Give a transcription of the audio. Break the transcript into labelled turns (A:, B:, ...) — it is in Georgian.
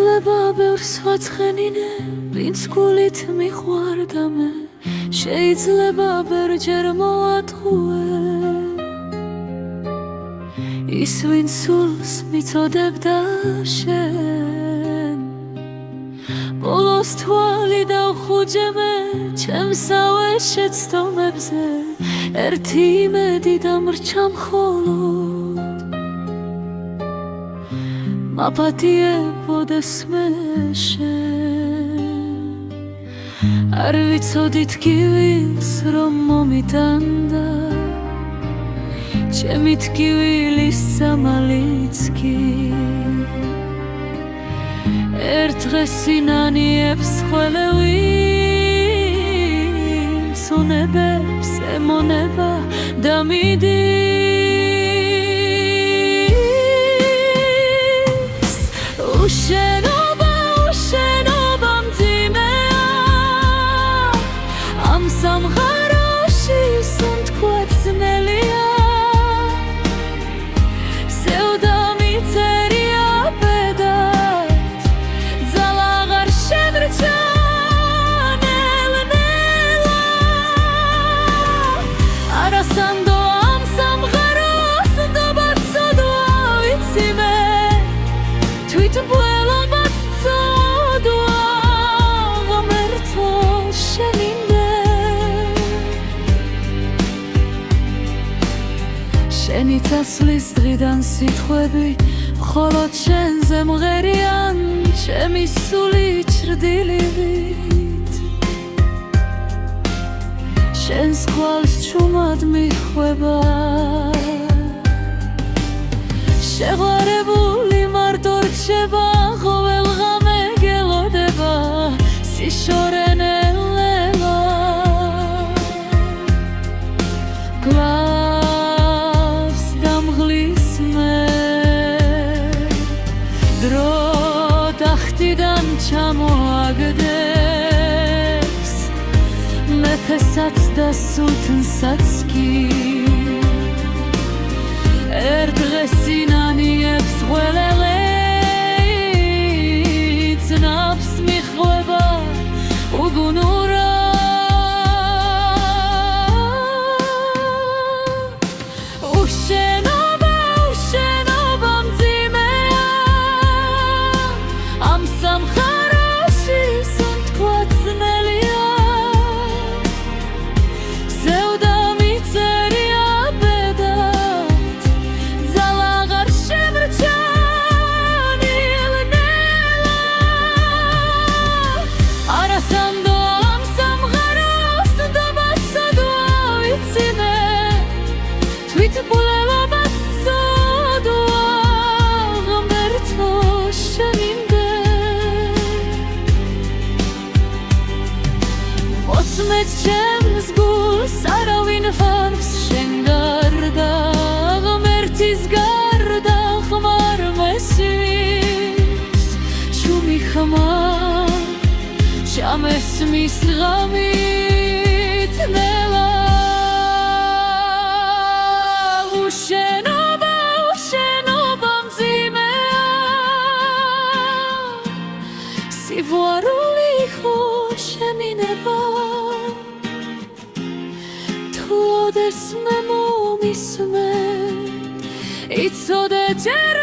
A: შეიძლება ბევრს ვაცხენინე, ვინც გულით მიყვარდა მე, შეიძლება ბევრჯერ მოვატყუე ის ვინც სულს მიცოდებდა შენ. ბოლოს თვალი დავხუჯე მე ჩემსავე შეცდომებზე, ერთი იმედი დამრჩა მხოლოდ მაპატიებოდეს მე შენ. არ ვიცოდი თკივილს რომ მომიტანდა ჩემი თკივილის სამალიც კი ერთ დღეს ინანიებს ყველევინც უნებებს ემონება და მიდის. უშენობა უშენობა მძიმეა ამ სამყაროში სუნთქვა ძნელია. Arasando am samgharos dobatsodwa vitsime twit bwelo batsodwa gomerto sheninde sheni taslis driddan sitkhwebi kholot shenze mgherian chemi suli chrdilivit შენს ხვალს ჩუმად მიხვება შეღვარებული მარტო რჩება ყოველღამე გელოდება სიშორენელება კლავს დამღლის მე დრო ტახტიდან ჩამოაგდებს მეფესაც და სულთნსაც კი ერთ დღეს ინანიებს ყველელიც ნაფს მიხვება უგუნურა. უშენობა უშენობა მძიმეა ამ სამყაროში სუნთქვა ძნელია. Ოცმეც ჩემს გულს არავინ ფარს შენ გარდა ღმერთის გარდა ხმარ მესმის შუმი ხმარ ჩამესმის ღამით ნელა. უშენობა უშენობა მძიმეა სიყვარული ხო შემინება თუ ოდეს მე მომისმე იცოდე ჯერ